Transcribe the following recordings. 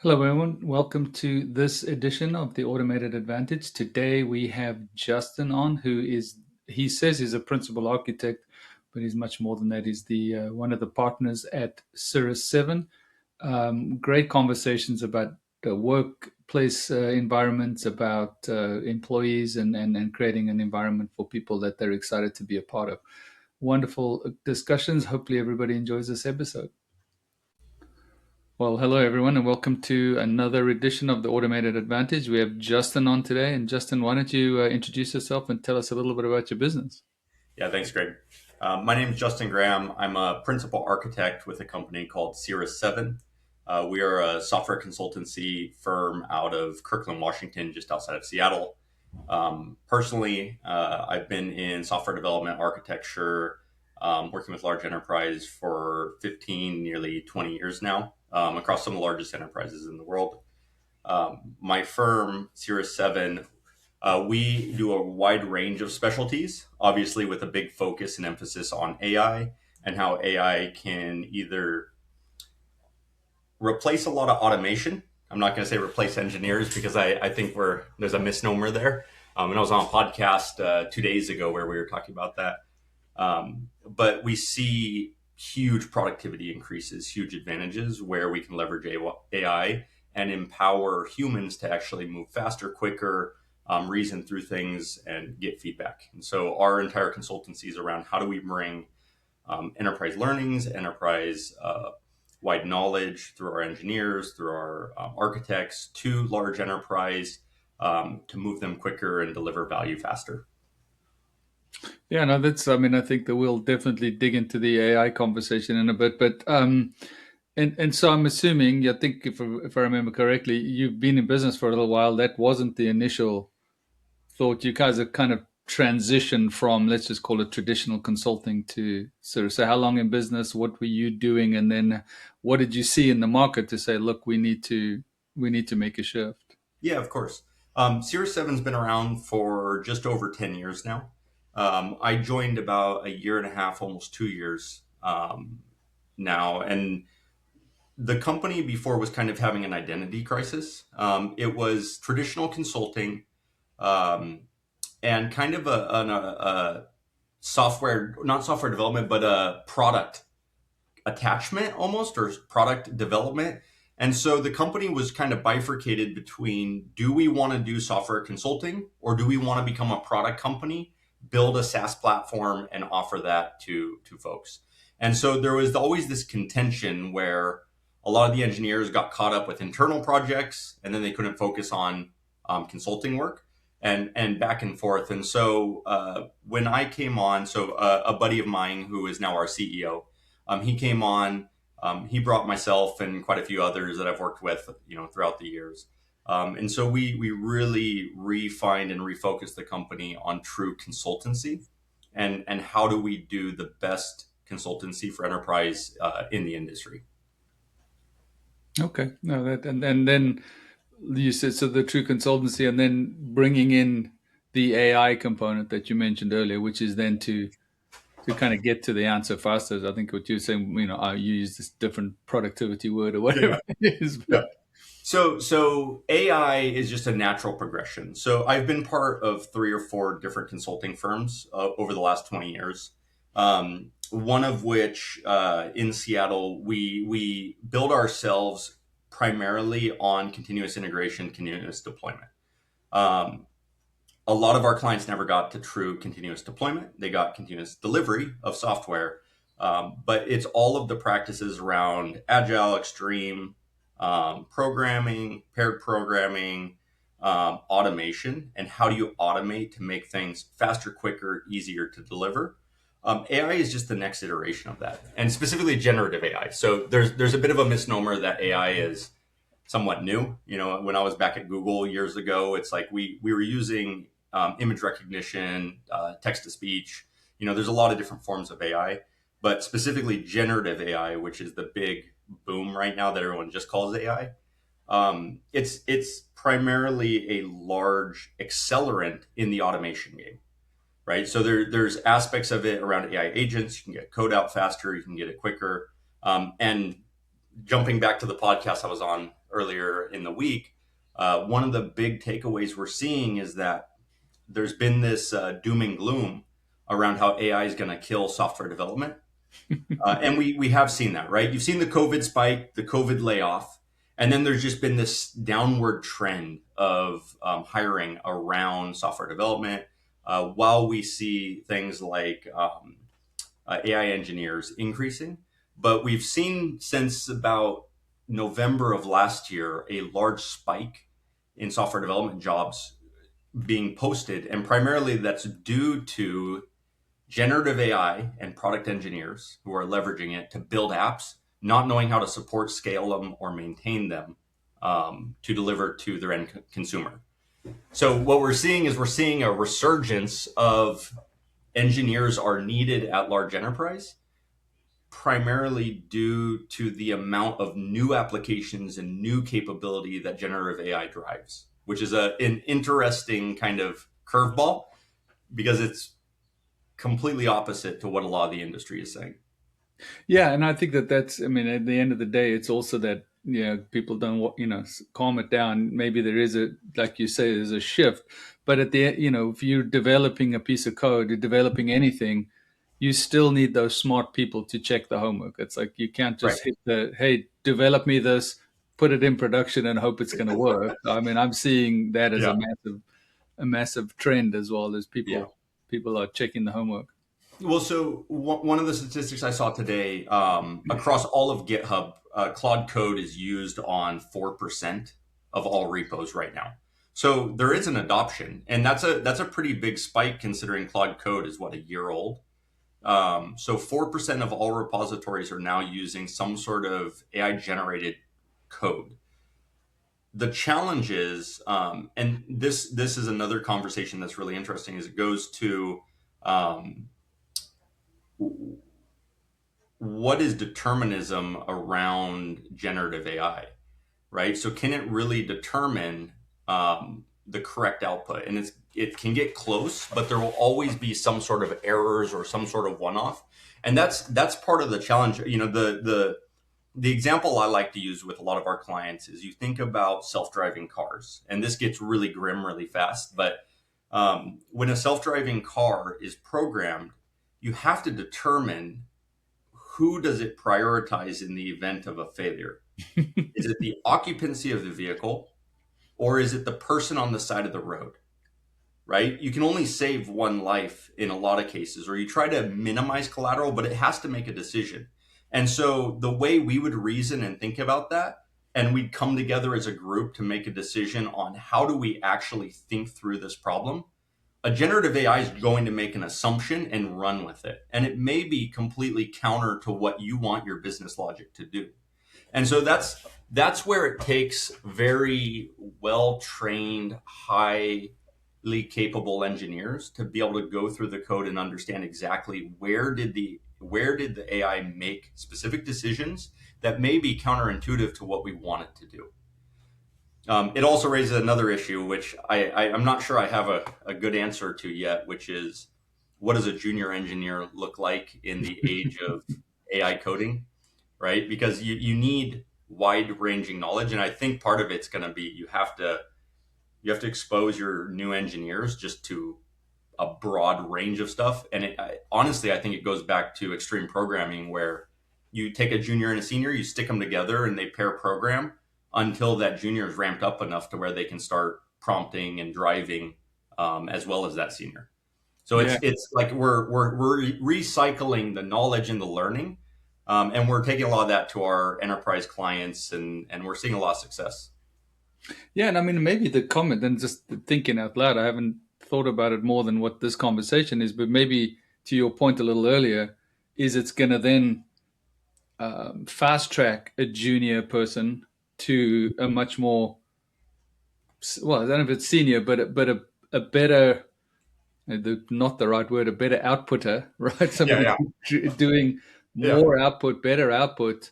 Hello, everyone. Welcome to this edition of the Automated Advantage. Today we have Justin on, he says he's a principal architect, but he's much more than that. He's the one of the partners at Cirrus 7. Great conversations about the workplace environments, about employees, and creating an environment for people that they're excited to be a part of. Wonderful discussions. Hopefully, everybody enjoys this episode. Well, hello everyone, and welcome to another edition of the Automated Advantage. We have Justin on today, and Justin, why don't you introduce yourself and tell us a little bit about your business? Yeah, thanks, Greg. My name is Justin Graham. I'm a principal architect with a company called Cirrus 7. We are a software consultancy firm out of Kirkland, Washington, just outside of Seattle. Personally, I've been in software development, architecture, working with large enterprise for 15, nearly 20 years now, across some of the largest enterprises in the world. My firm, Cirrus 7, we do a wide range of specialties, obviously with a big focus and emphasis on AI and how AI can either replace a lot of automation. I'm not going to say replace engineers because I think there's a misnomer there. And I was on a podcast 2 days ago where we were talking about that. But we see huge productivity increases, huge advantages where we can leverage AI and empower humans to actually move faster, quicker, reason through things, and get feedback. And so our entire consultancy is around how do we bring enterprise learnings, enterprise wide knowledge through our engineers, through our architects to large enterprise to move them quicker and deliver value faster. Yeah, no, I think that we'll definitely dig into the AI conversation in a bit, but and so I'm assuming, I think if I remember correctly, you've been in business for a little while. That wasn't the initial thought. You guys have kind of transitioned from, let's just call it traditional consulting to sort of say, how long in business? What were you doing? And then what did you see in the market to say, look, we need to make a shift? Yeah, of course. Cirrus 7's been around for just over 10 years now. I joined about a year and a half, almost 2 years now. And the company before was kind of having an identity crisis. It was traditional consulting and kind of a software, not software development, but a product attachment almost, or product development. And so the company was kind of bifurcated between, do we want to do software consulting or do we want to become a product company, build a SaaS platform and offer that to folks? And so there was always this contention where a lot of the engineers got caught up with internal projects and then they couldn't focus on consulting work and back and forth. And so when I came on, a buddy of mine who is now our CEO, he came on. He brought myself and quite a few others that I've worked with, throughout the years. And so we really refined and refocused the company on true consultancy and how do we do the best consultancy for enterprise in the industry. Okay. No, and then you said, so the true consultancy, and then bringing in the AI component that you mentioned earlier, which is then to kind of get to the answer faster. I think what you're saying, I use this different productivity word or Yeah. whatever it is. Yeah. So AI is just a natural progression. So I've been part of 3 or 4 different consulting firms over the last 20 years. One of which in Seattle, we build ourselves primarily on continuous integration, continuous deployment. Um, a lot of our clients never got to true continuous deployment. They got continuous delivery of software. But it's all of the practices around agile, extreme, programming, paired programming, automation, and how do you automate to make things faster, quicker, easier to deliver. AI is just the next iteration of that, and specifically generative AI. So there's a bit of a misnomer that AI is somewhat new. When I was back at Google years ago, it's like we were using image recognition, text to speech. There's a lot of different forms of AI, but specifically generative AI, which is the big boom right now that everyone just calls AI. It's primarily a large accelerant in the automation game, right? So there's aspects of it around AI agents. You can get code out faster, you can get it quicker, and jumping back to the podcast I was on earlier in the week, one of the big takeaways we're seeing is that there's been this doom and gloom around how AI is going to kill software development. And we have seen that, right? You've seen the COVID spike, the COVID layoff, and then there's just been this downward trend of hiring around software development, while we see things like AI engineers increasing. But we've seen since about November of last year a large spike in software development jobs being posted, and primarily that's due to generative AI and product engineers who are leveraging it to build apps, not knowing how to support, scale them, or maintain them to deliver to their end consumer. So what we're seeing is we're seeing a resurgence of engineers are needed at large enterprise, primarily due to the amount of new applications and new capability that generative AI drives, which is an interesting kind of curveball because it's completely opposite to what a lot of the industry is saying. Yeah, and I think that that's. I mean, at the end of the day, it's also that people don't calm it down. Maybe there is a, like you say, there's a shift, but at the if you're developing a piece of code, you're developing anything, you still need those smart people to check the homework. It's like you can't Right. just hit the hey, develop me this, put it in production, and hope it's going to work. I mean, I'm seeing that as Yeah. a massive trend as well as Yeah. people are checking the homework. Well, so one of the statistics I saw today, across all of GitHub, Claude Code is used on 4% of all repos right now. So there is an adoption, and that's a pretty big spike considering Claude Code is what, a year old. So 4% of all repositories are now using some sort of AI generated code. The challenge is, and this is another conversation that's really interesting, is it goes to um, what is determinism around generative AI, right? So can it really determine the correct output? And it can get close, but there will always be some sort of errors or some sort of one-off, and that's part of the challenge. The example I like to use with a lot of our clients is you think about self-driving cars, and this gets really grim really fast. But when a self-driving car is programmed, you have to determine who does it prioritize in the event of a failure. Is it the occupancy of the vehicle, or is it the person on the side of the road? Right? You can only save one life in a lot of cases, or you try to minimize collateral, but it has to make a decision. And so the way we would reason and think about that, and we'd come together as a group to make a decision on how do we actually think through this problem. A generative AI is going to make an assumption and run with it. And it may be completely counter to what you want your business logic to do. And so that's where it takes very well trained, highly capable engineers to be able to go through the code and understand exactly where did the AI make specific decisions that may be counterintuitive to what we want it to do. It also raises another issue, which I'm not sure I have a good answer to yet, which is what does a junior engineer look like in the age of AI coding, right? Because you need wide ranging knowledge. And I think part of it's going to be you have to expose your new engineers just to a broad range of stuff. And honestly, I think it goes back to extreme programming where you take a junior and a senior, you stick them together and they pair program until that junior is ramped up enough to where they can start prompting and driving, as well as that senior. So Yeah. it's like we're recycling the knowledge and the learning, and we're taking a lot of that to our enterprise clients, and we're seeing a lot of success. Yeah, and I mean, maybe the comment, and just thinking out loud, I haven't thought about it more than what this conversation is, but maybe to your point a little earlier, is it's going to then fast track a junior person to a much more, well, I don't know if it's senior, a better, not the right word, a better outputter, right? Yeah, Somebody yeah, doing yeah, more output, better output,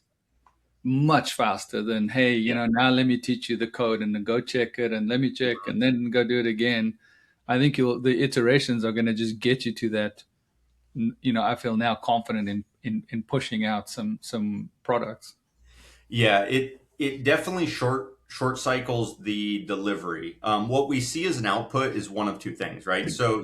much faster than hey, yeah. now let me teach you the code and then go check it and let me check and then go do it again. I think the iterations are going to just get you to that. I feel now confident in pushing out some products. Yeah, it definitely short cycles the delivery. What we see as an output is one of two things, right? So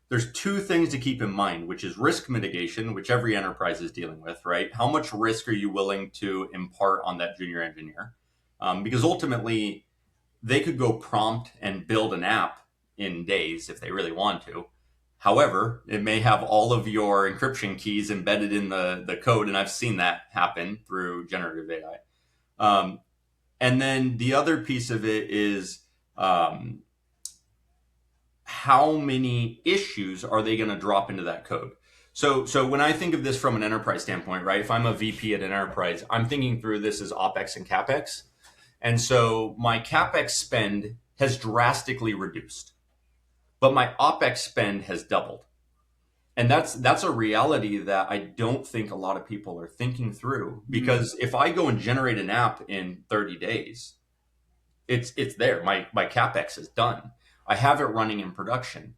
there's two things to keep in mind, which is risk mitigation, which every enterprise is dealing with, right? How much risk are you willing to impart on that junior engineer? Because ultimately, they could go prompt and build an app in days if they really want to. However, it may have all of your encryption keys embedded in the code, and I've seen that happen through generative AI. And then the other piece of it is um, how many issues are they going to drop into that code? So when I think of this from an enterprise standpoint, right? If I'm a VP at an enterprise, I'm thinking through this as OpEx and CapEx. And so my CapEx spend has drastically reduced, but my OpEx spend has doubled. And that's a reality that I don't think a lot of people are thinking through, Mm. because if I go and generate an app in 30 days, it's there. My CapEx is done. I have it running in production.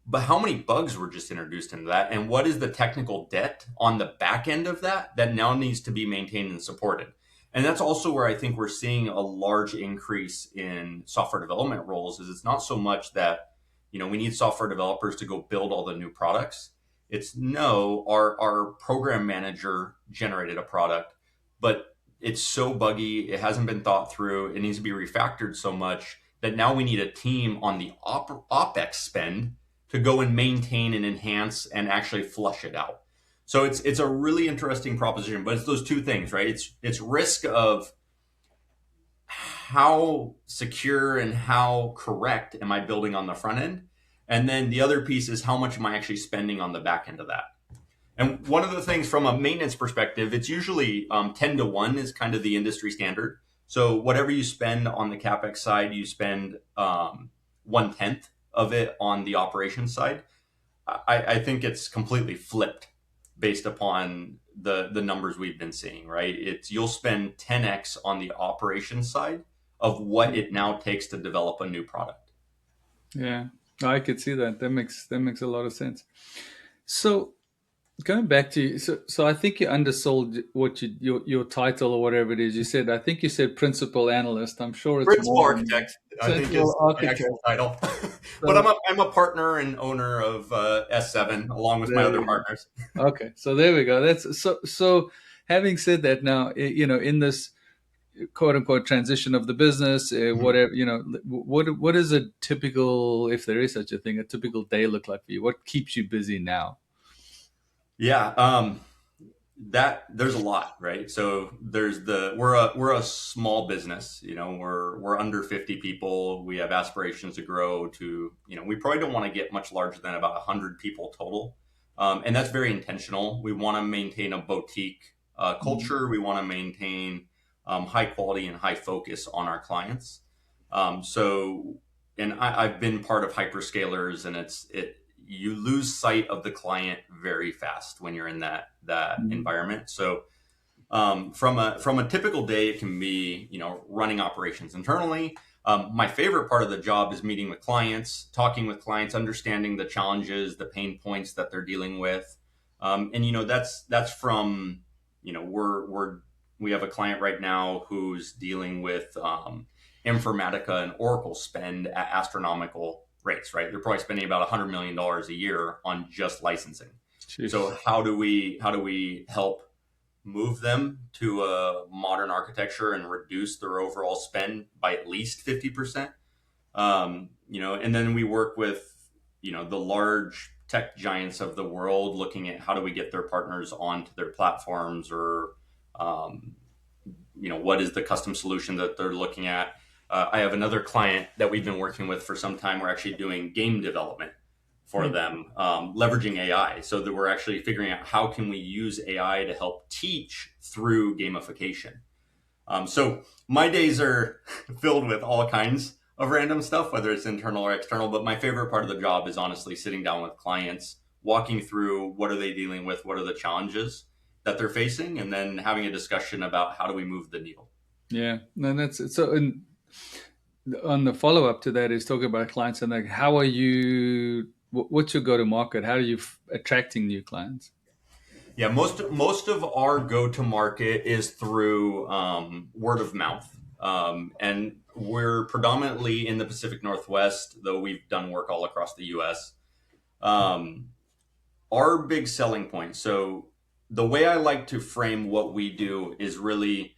But how many bugs were just introduced into that? And what is the technical debt on the back end of that that now needs to be maintained and supported? And that's also where I think we're seeing a large increase in software development roles. Is it's not so much that, we need software developers to go build all the new products. It's no, our program manager generated a product, but it's so buggy, it hasn't been thought through, it needs to be refactored so much that now we need a team on the OpEx spend to go and maintain and enhance and actually flush it out. So it's a really interesting proposition, but it's those two things, right? It's risk of how secure and how correct am I building on the front end, and then the other piece is how much am I actually spending on the back end of that. And one of the things from a maintenance perspective, it's usually 10 to 1 is kind of the industry standard. So whatever you spend on the capex side, you spend 1/10 of it on the operations side. I think it's completely flipped based upon the numbers we've been seeing, right? It's you'll spend 10x on the operations side of what it now takes to develop a new product. Yeah, I could see that. That makes a lot of sense. So going back to so I think you undersold what your title or whatever it is. You said, I think you said principal analyst. I'm sure it's Principal more than that. architect, I think, Principal is my architect. actual title. But So I'm a partner and owner of S7 along with my there other we go. partners. Okay, so there we go. That's so. Having said that, now in this quote unquote transition of the business, Mhm. whatever what is a typical, if there is such a thing, a typical day look like for you? What keeps you busy now? Yeah, that there's a lot, right? So there's the we're a small business, we're under 50 people. We have aspirations to grow to, we probably don't want to get much larger than about 100 people total. And that's very intentional. We want to maintain a boutique Mhm. culture. We want to maintain high quality and high focus on our clients. So, and I've been part of hyperscalers, and you lose sight of the client very fast when you're in that Mhm. environment. So from a typical day, it can be, running operations internally. My favorite part of the job is meeting with clients, talking with clients, understanding the challenges, the pain points that they're dealing with. And that's from, we have a client right now who's dealing with Informatica and Oracle spend at astronomical rates, right? They're probably spending about $100 million a year on just licensing. So Jeez. how do we help move them to a modern architecture and reduce their overall spend by at least 50%? And then we work with, the large tech giants of the world, looking at how do we get their partners onto their platforms, or um, what is the custom solution that they're looking at. I have another client that we've been working with for some time. We're actually doing game development for Hmm. them, leveraging AI, so that we're actually figuring out how can we use AI to help teach through gamification. So my days are filled with all kinds of random stuff, whether it's internal or external. But my favorite part of the job is honestly sitting down with clients, walking through what are they dealing with, what are the challenges that they're facing, and then having a discussion about how do we move the needle. Yeah, and that's so. And on the follow up to that is talking about clients and like, how are you? What's your go to market? How are you attracting new clients? Yeah, most of our go to market is through word of mouth, and we're predominantly in the Pacific Northwest, though we've done work all across the U.S. Um, our big selling point. So the way I like to frame what we do is really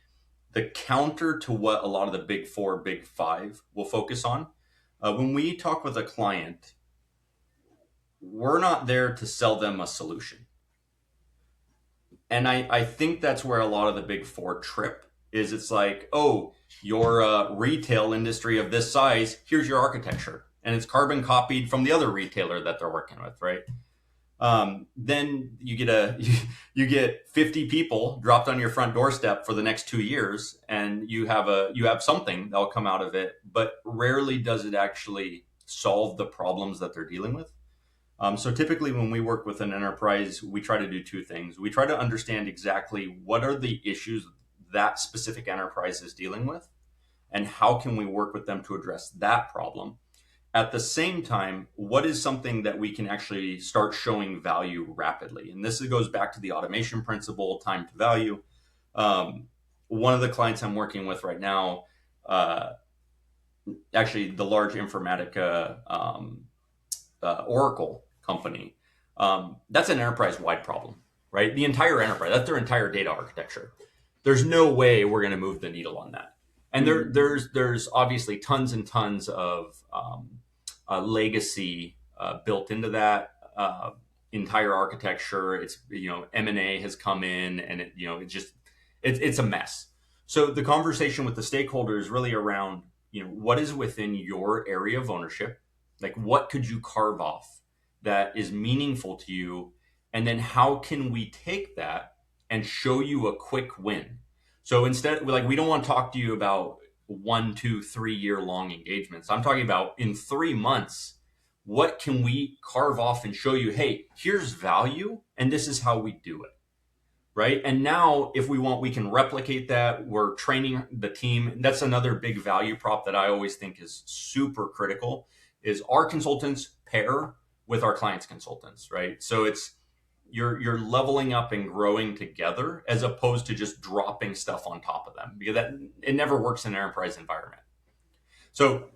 the counter to what a lot of the big four, big five will focus on. When we talk with a client, we're not there to sell them a solution. And I think that's where a lot of the big four trip is. It's like, oh, your retail industry of this size, here's your architecture. And it's carbon copied from the other retailer that they're working with, right? Then you get you get 50 people dropped on your front doorstep for the next 2 years, and you have something that'll come out of it, but rarely does it actually solve the problems that they're dealing with. So typically, when we work with an enterprise, we try to do two things. We try to understand exactly what are the issues that specific enterprise is dealing with, and how can we work with them to address that problem. At the same time, what is something that we can actually start showing value rapidly? And this goes back to the automation principle, time to value. Um, One of the clients I'm working with right now, uh, actually the large Informatica Oracle company, that's an enterprise wide problem, right? The entire enterprise, that's their entire data architecture. There's no way we're going to move the needle on that. And Mm. there's obviously tons and tons of legacy built into that entire architecture. It's, M&A has come in, and it's a mess. So the conversation with the stakeholder is really around, what is within your area of ownership, like what could you carve off that is meaningful to you, and then how can we take that and show you a quick win. So instead, like, we don't want to talk to you about 1, 2, 3 year long engagements. I'm talking about in 3 months, what can we carve off and show you, hey, here's value, and this is how we do it. Right. And now, if we want, we can replicate that. We're training the team. That's another big value prop that I always think is super critical, is our consultants pair with our clients' consultants. Right. So it's, you're leveling up and growing together, as opposed to just dropping stuff on top of them, because that it never works in an enterprise environment. So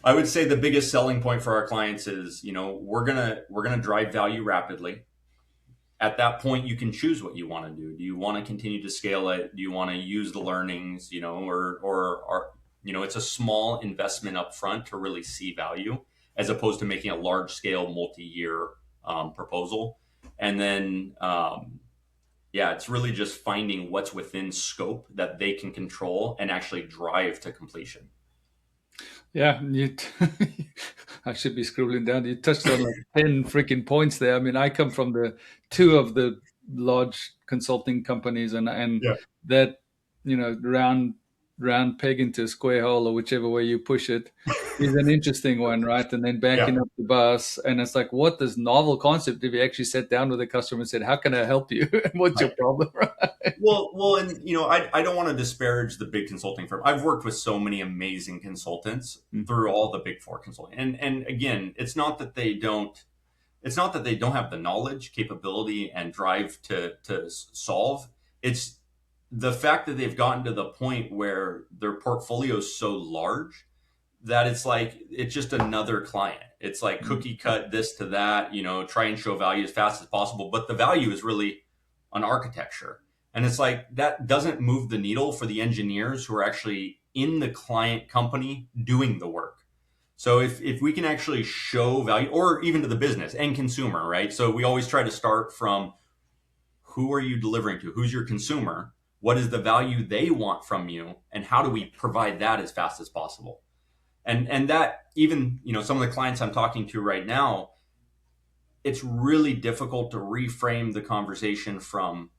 I would say the biggest selling point for our clients is, we're gonna drive value rapidly. At that point, you can choose what you want to do. Do you want to continue to scale it? Do you want to use the learnings, or it's a small investment up front to really see value, as opposed to making a large scale multi-year proposal. And then, yeah, it's really just finding what's within scope that they can control and actually drive to completion. Yeah, I should be scribbling down. You touched on like 10 freaking points there. I mean, I come from the two of the large consulting companies, and Yeah. that, round peg into a square hole, or whichever way you push it, is an interesting one, right? And then Yeah. backing up the bus, and it's like, what this novel concept if you actually sat down with a customer and said, how can I help you? What's your problem? Right? And I don't want to disparage the big consulting firm. I've worked with so many amazing consultants Mm. through all the big four consulting, and again, it's not that they don't have the knowledge, capability, and drive to solve. It's the fact that they've gotten to the point where their portfolio is so large that it's like it's just another client. It's like Mm. cookie cut this to that, try and show value as fast as possible, but the value is really on architecture. And it's like that doesn't move the needle for the engineers who are actually in the client company doing the work. So if we can actually show value, or even to the business and consumer, right? So we always try to start from, who are you delivering to? Who's your consumer? What is the value they want from you? And how do we provide that as fast as possible? And that, even, some of the clients I'm talking to right now, it's really difficult to reframe the conversation from,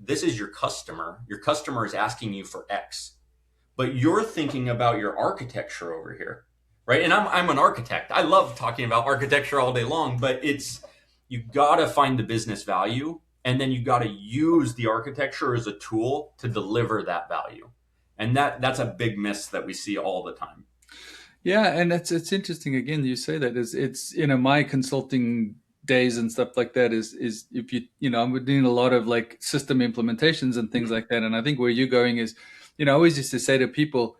this is your customer. Your customer is asking you for X, but you're thinking about your architecture over here, right? And I'm an architect. I love talking about architecture all day long, but you gotta find the business value, and then you gotta use the architecture as a tool to deliver that value. And that's a big miss that we see all the time. Yeah, and it's interesting again. You say that it's my consulting days and stuff like that is if I'm doing a lot of like system implementations and things like that. And I think where you're going is, I always used to say to people,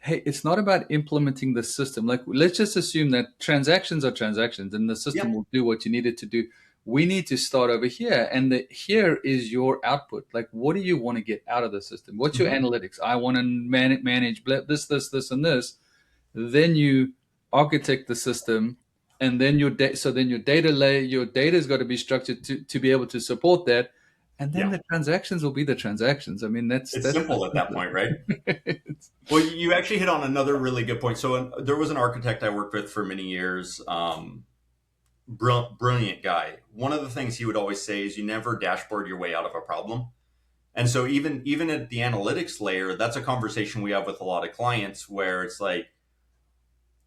hey, it's not about implementing the system. Like, let's just assume that transactions are transactions and the system Yeah. will do what you need it to do. We need to start over here. And here is your output. Like, what do you want to get out of the system? What's your Mhm. analytics? I want to manage this, and this. Then you architect the system. And then so then your data layer, your data's got to be structured to be able to support that. And then Yeah. the transactions will be the transactions. I mean, It's that's the simple at that simplest point, right? thing. Well, you actually hit on another really good point. So there was an architect I worked with for many years. Brilliant guy. One of the things he would always say is you never dashboard your way out of a problem. And so even at the analytics layer, that's a conversation we have with a lot of clients where it's like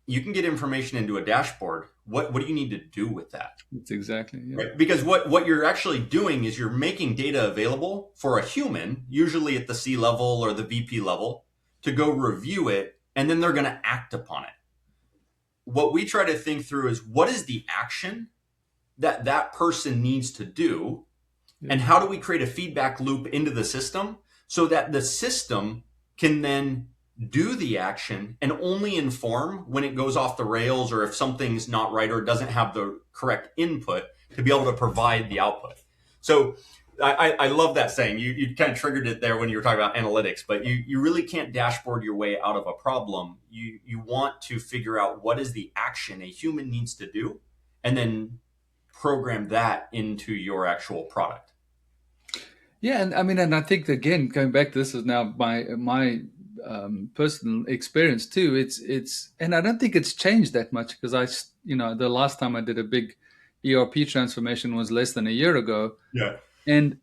you can get information into a dashboard. What do you need to do with that? It's exactly, yeah. Right? Because what you're actually doing is you're making data available for a human, usually at the C level or the VP level, to go review it, and then they're going to act upon it. What we try to think through is what is the action that that person needs to do, Yeah. and how do we create a feedback loop into the system so that the system can then do the action and only inform when it goes off the rails or if something's not right or doesn't have the correct input to be able to provide the output. So I love that saying. You kind of triggered it there when you were talking about analytics, but you really can't dashboard your way out of a problem. You want to figure out what is the action a human needs to do and then program that into your actual product. Yeah, and I mean, and I think again, going back to this is now my personal experience too. And I don't think it's changed that much because the last time I did a big ERP transformation was less than a year ago, Yeah. and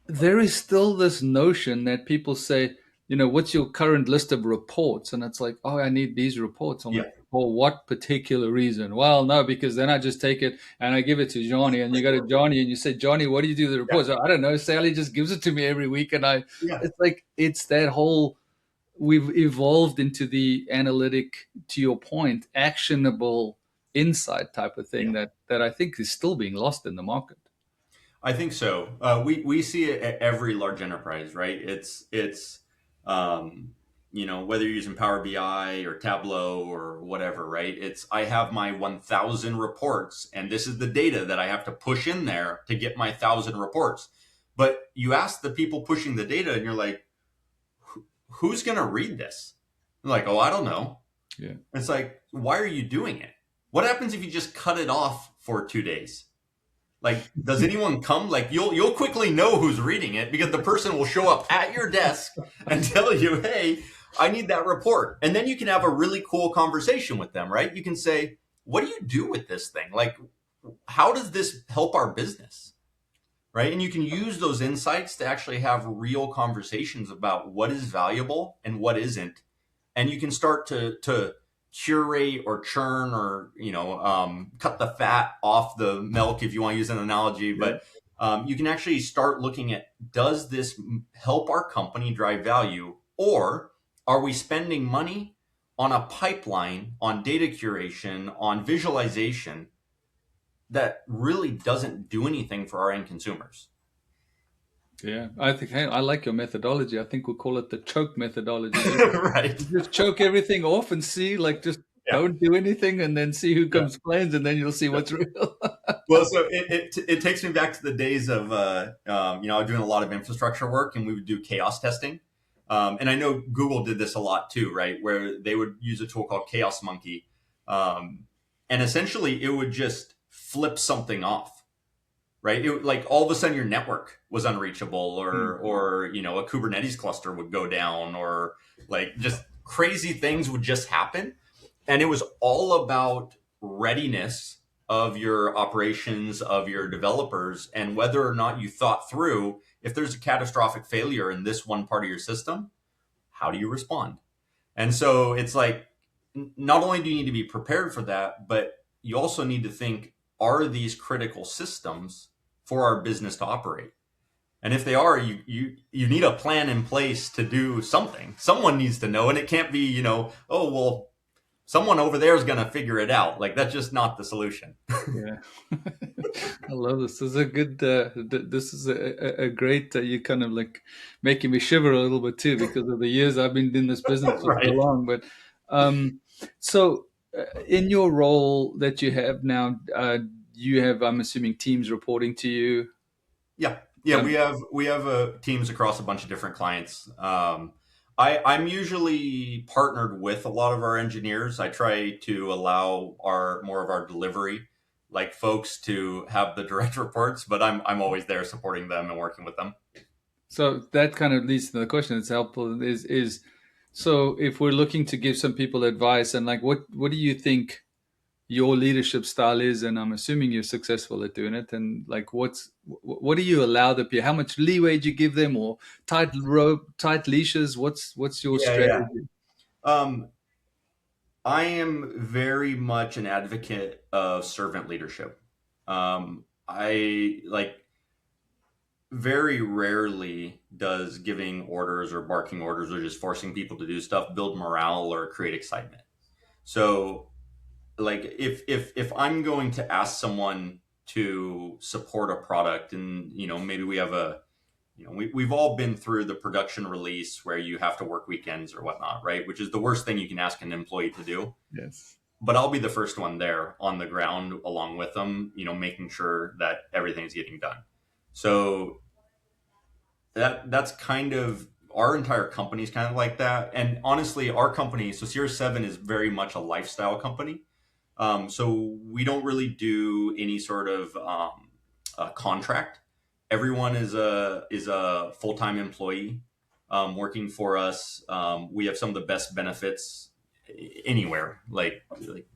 there is still this notion that people say, what's your current list of reports? And it's like, oh, I need these reports. I'm Yeah. like, for what particular reason? Well, no, because then I just take it and I give it to Johnny, and you go to Johnny and you say, Johnny, what do you do with the Yeah. reports? I don't know. Sally just gives it to me every week, and Yeah. it's like it's that whole. We've evolved into the analytic, to your point, actionable insight type of thing Yeah. that I think is still being lost in the market. I think so. We see it at every large enterprise, right? It's whether you're using Power BI or Tableau or whatever, right? It's I have my 1,000 reports, and this is the data that I have to push in there to get my 1,000 reports. But you ask the people pushing the data, and you're like, who's going to read this? They're like, oh, I don't know. Yeah. It's like, why are you doing it? What happens if you just cut it off for 2 days? Like, does anyone come? Like, you'll quickly know who's reading it because the person will show up at your desk and tell you, "Hey, I need that report." And then you can have a really cool conversation with them, right? You can say, "What do you do with this thing? Like, how does this help our business?" Right? And you can use those insights to actually have real conversations about what is valuable and what isn't, and you can start to curate or churn or cut the fat off the milk if you want to use an analogy. Yeah. But you can actually start looking at, does this help our company drive value, or are we spending money on a pipeline, on data curation, on visualization that really doesn't do anything for our end consumers? Yeah, I think, hey, I like your methodology. I think we'll call it the choke methodology. Right. Just choke everything off and see, like, just Yeah. don't do anything, and then see who Yeah. complains, and then you'll see Yeah. what's real. Well, so it takes me back to the days of I was doing a lot of infrastructure work, and we would do chaos testing. And I know Google did this a lot too, right? Where they would use a tool called Chaos Monkey, and essentially it would just flip something off, right? Like all of a sudden your network was unreachable, or a Kubernetes cluster would go down, or like just crazy things would just happen, and it was all about readiness of your operations, of your developers, and whether or not you thought through, if there's a catastrophic failure in this one part of your system, how do you respond? And so it's like, not only do you need to be prepared for that, but you also need to think, are these critical systems for our business to operate? And if they are, you need a plan in place to do something. Someone needs to know, and it can't be, oh, well, someone over there is going to figure it out. Like, that's just not the solution. Yeah. I love this. This is a good. This is a great. You kind of like making me shiver a little bit too because of the years I've been in this business for so Right. long. But so in your role that you have now, you have, I'm assuming, teams reporting to you. Yeah, yeah, Um, we have teams across a bunch of different clients. I'm usually partnered with a lot of our engineers. I try to allow our more of our delivery like folks to have the direct reports, but I'm always there supporting them and working with them. so that kind of leads to the question that's helpful is so if we're looking to give some people advice and like what do you think your leadership style is, and I'm assuming you're successful at doing it, and like what do you allow the people, how much leeway do you give them, or tight rope, tight leashes, what's your Yeah, yeah. strategy? Um, I am very much an advocate of servant leadership. I like very rarely does giving orders or barking orders or just forcing people to do stuff build morale or create excitement. So like if I'm going to ask someone to support a product and maybe we have a we've all been through the production release where you have to work weekends or whatnot, right? Which is the worst thing you can ask an employee to do. Yes. But I'll be the first one there on the ground along with them, making sure that everything's getting done. So that's kind of our entire company is kind of like that. And honestly, our company, so Sierra 7 is very much a lifestyle company. So we don't really do any sort of contract. Everyone is a full time employee working for us. We have some of the best benefits anywhere. Like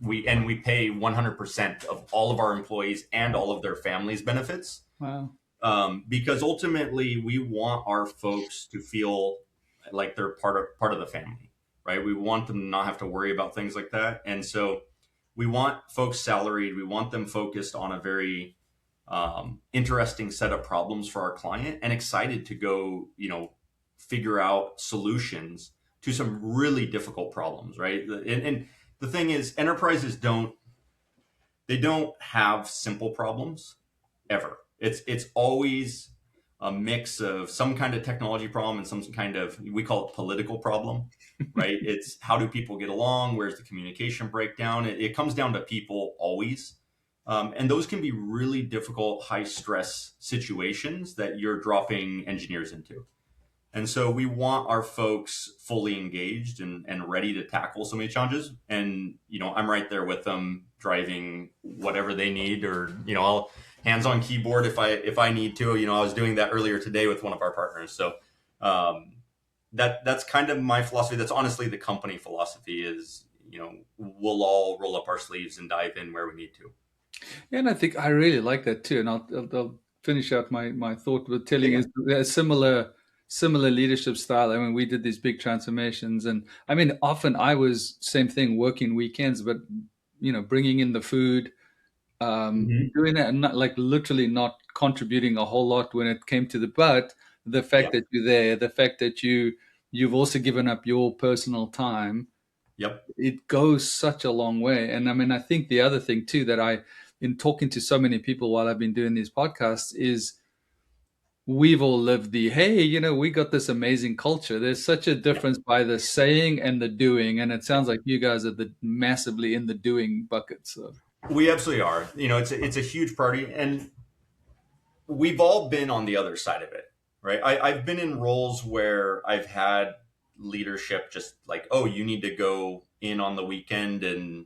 we pay 100% of all of our employees and all of their families' benefits, Wow. because ultimately we want our folks to feel like they're part of the family, right? We want them to not have to worry about things like that, and so we want folks salaried. We want them focused on a very interesting set of problems for our client and excited to go, figure out solutions to some really difficult problems, right? And the thing is, enterprises don't have simple problems ever. It's always a mix of some kind of technology problem and some kind of, we call it political problem, right? It's how do people get along? Where's the communication breakdown? It comes down to people always. And those can be really difficult, high stress situations that you're dropping engineers into. And so we want our folks fully engaged and ready to tackle so many challenges. And, I'm right there with them driving whatever they need, or, I'll hands on keyboard if I need to. I was doing that earlier today with one of our partners. So that's kind of my philosophy. That's honestly the company philosophy is, we'll all roll up our sleeves and dive in where we need to. Yeah, and I think I really like that too. And I'll finish out my thought with telling Yeah. is a similar leadership style. I mean, we did these big transformations, and I mean, often I was same thing, working weekends, but bringing in the food, Hmm. doing that, and not like literally not contributing a whole lot when it came to but the fact Yeah. that you're there, the fact that you've also given up your personal time, Yep. it goes such a long way. And I mean, I think the other thing too that in talking to so many people while I've been doing these podcasts, is we've all lived the, hey, we got this amazing culture. There's such a Yeah. difference by the saying and the doing. And it sounds like you guys are the massively in the doing bucket. So We absolutely are. It's a huge party, and we've all been on the other side of it, right? I've been in roles where I've had leadership just like, oh, you need to go in on the weekend and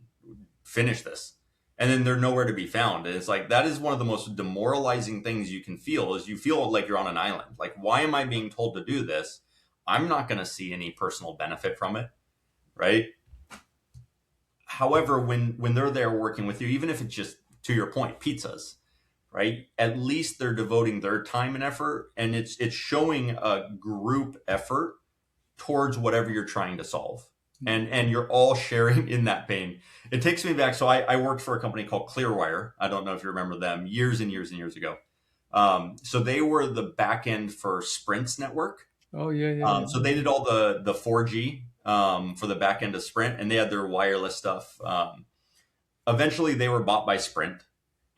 finish this. And then they're nowhere to be found. And it's like, that is one of the most demoralizing things you can feel, is you feel like you're on an island. Like, why am I being told to do this? I'm not going to see any personal benefit from it, right? However, when they're there working with you, even if it's just, to your point, pizzas, right? At least they're devoting their time and effort, and it's showing a group effort towards whatever you're trying to solve. And you're all sharing in that pain. It takes me back. So I worked for a company called Clearwire. I don't know if you remember them, years and years and years ago. So they were the back end for Sprint's network. oh yeah, yeah, yeah. So they did all the 4G for the back end of Sprint, and they had their wireless stuff. Eventually, they were bought by Sprint,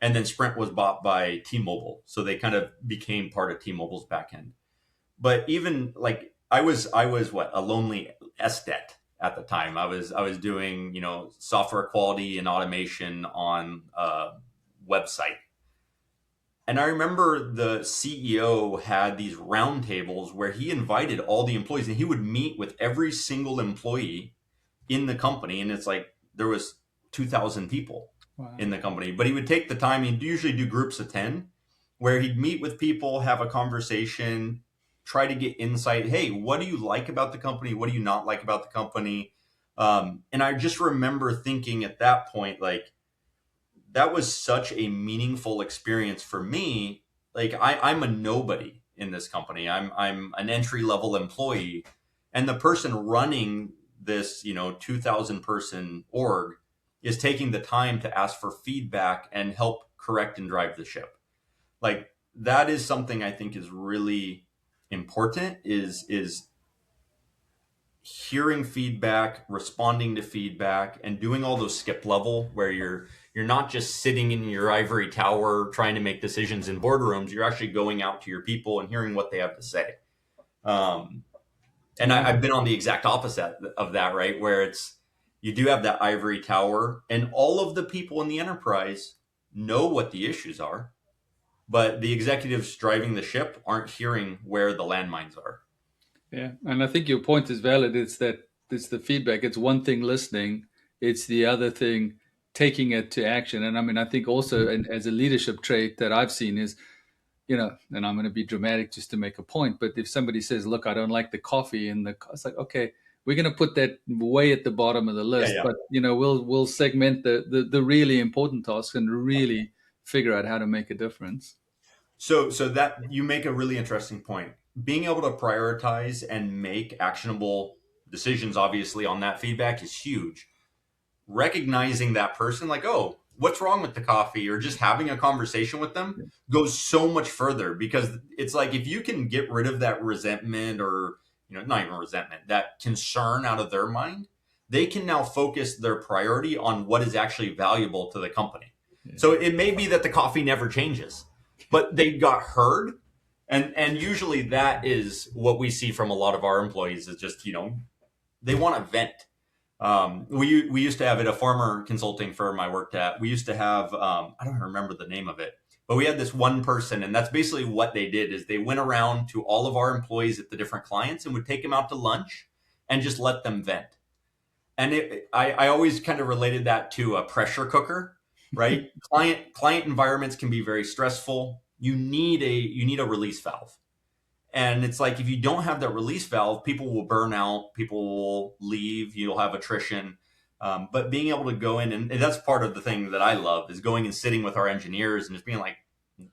and then Sprint was bought by T-Mobile, so they kind of became part of T-Mobile's backend. But even like I was what, a lonely estet at the time. I was doing software quality and automation on a website. And I remember the CEO had these roundtables where he invited all the employees and he would meet with every single employee in the company. And it's like there was 2,000 people Wow. in the company, but he would take the time. He'd usually do groups of 10 where he'd meet with people, have a conversation, try to get insight. Hey, what do you like about the company? What do you not like about the company? And I just remember thinking at that point, like, that was such a meaningful experience for me. Like I'm a nobody in this company. I'm an entry level employee, and the person running this 2,000 person org is taking the time to ask for feedback and help correct and drive the ship. Like that is something I think is really important. Is hearing feedback, responding to feedback, and doing all those skip level where you're not just sitting in your ivory tower trying to make decisions in boardrooms. You're actually going out to your people and hearing what they have to say. Um, and Yeah. I've been on the exact opposite of that, right? Where it's you do have that ivory tower, and all of the people in the enterprise know what the issues are, but the executives driving the ship aren't hearing where the landmines are. Yeah, and I think your point is valid. It's that it's the feedback. It's one thing listening, it's the other thing taking it to action. And I mean, I think also, and as a leadership trait that I've seen is, and I'm going to be dramatic just to make a point, but if somebody says, "Look, I don't like the coffee," it's like, okay, we're going to put that way at the bottom of the Yeah, list, yeah. but we'll segment the really important tasks and really figure out how to make a difference. So that you make a really interesting point. Being able to prioritize and make actionable decisions, obviously, on that feedback is huge. Recognizing that person, like, oh, what's wrong with the coffee, or just having a conversation with them Yeah. goes so much further because it's like if you can get rid of that resentment or, not even resentment, that concern out of their mind, they can now focus their priority on what is actually valuable to the company. Yeah. So it may be that the coffee never changes, but they got heard. And usually that is what we see from a lot of our employees is just, they want to vent. We used to have at a former consulting firm I worked at. We used to have I don't remember the name of it, but we had this one person, and that's basically what they did is they went around to all of our employees at the different clients and would take them out to lunch and just let them vent. And I always kind of related that to a pressure cooker, right? Client environments can be very stressful. You need a release valve. And it's like if you don't have that release valve, people will burn out, people will leave, you'll have attrition. But being able to go in, and that's part of the thing that I love is going and sitting with our engineers and just being like,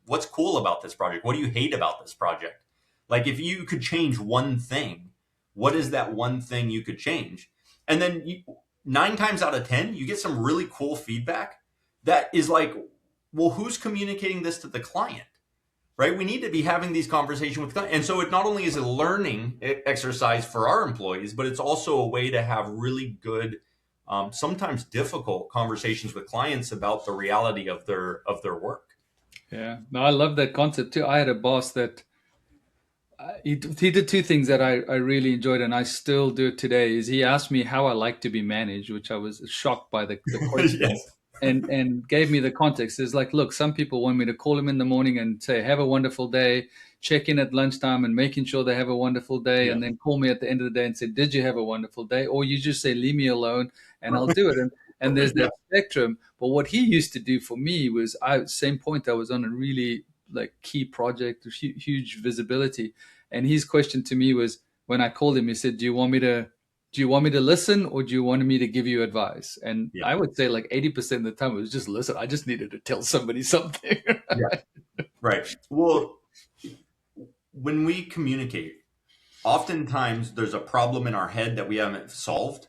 what's cool about this project? What do you hate about this project? Like if you could change one thing, what is that one thing you could change? And then 9 times out of 10, you get some really cool feedback that is like, well, who's communicating this to the client? Right? We need to be having these conversations with clients. And so it not only is a learning exercise for our employees, but it's also a way to have really good, sometimes difficult conversations with clients about the reality of their work. Yeah, no, I love that concept too. I had a boss that he did two things that I really enjoyed, and I still do it today. Is he asked me how I like to be managed, which I was shocked by the question, Yes. and gave me the context. It's like, look, some people want me to call them in the morning and say, "Have a wonderful day," check in at lunchtime and making sure they have a wonderful day, Yeah. and then call me at the end of the day and say, "Did you have a wonderful day?" Or you just say, "Leave me alone," and I'll do it. And there's Yeah. that spectrum. But what he used to do for me was, same point. I was on a really like key project, huge visibility, and his question to me was when I called him, he said, "Do you want me to listen, or do you want me to give you advice?" And Yeah. I would say like 80% of the time it was just listen. I just needed to tell somebody something. Yeah. Right. Well, when we communicate, oftentimes there's a problem in our head that we haven't solved.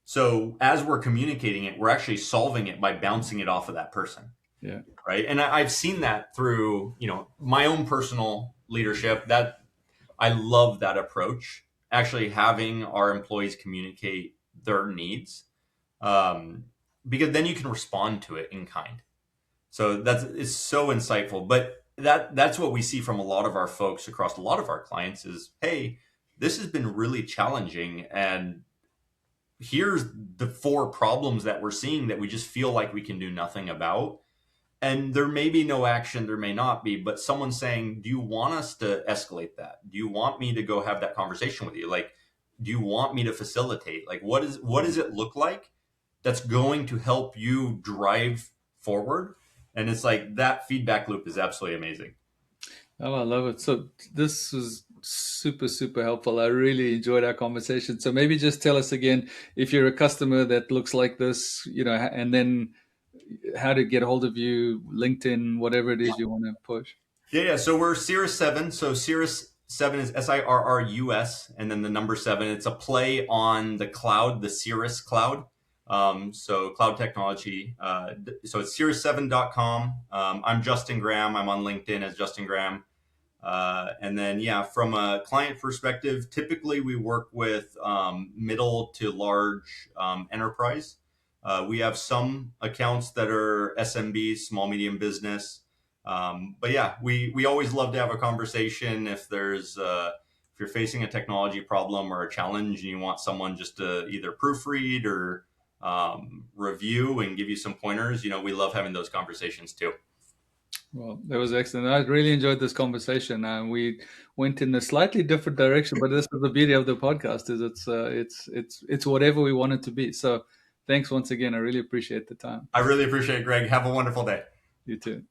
So as we're communicating it, we're actually solving it by bouncing it off of that person. Yeah. Right. And I've seen that through, my own personal leadership that I love that approach, actually having our employees communicate their needs, um, because then you can respond to it in kind. So that's it's so insightful. But that's what we see from a lot of our folks across a lot of our clients is, hey, this has been really challenging, and here's the four problems that we're seeing that we just feel like we can do nothing about. And there may be no action, there may not be, but someone saying, do you want us to escalate that? Do you want me to go have that conversation with you? Like, do you want me to facilitate? Like, what does it look like that's going to help you drive forward? And it's like that feedback loop is absolutely amazing. Oh, I love it. So this was super, super helpful. I really enjoyed our conversation. So maybe just tell us again if you're a customer that looks like this, and then how to get a hold of you, LinkedIn, whatever it is you want to push. Yeah. So we're Cirrus 7. So Cirrus 7 is SIRRUS, and then the number 7. It's a play on the cloud, the Cirrus cloud. So cloud technology. So it's cirrus7.com. I'm Justin Graham. I'm on LinkedIn as Justin Graham. And then, yeah, from a client perspective, typically we work with middle to large enterprise. We have some accounts that are SMB, small, medium business. But yeah, we always love to have a conversation if you're facing a technology problem or a challenge and you want someone just to either proofread or review and give you some pointers. We love having those conversations too. Well, that was excellent. I really enjoyed this conversation. We went in a slightly different direction, but this is the beauty of the podcast: is it's whatever we want it to be. So, thanks once again. I really appreciate the time. I really appreciate it, Greg. Have a wonderful day. You too.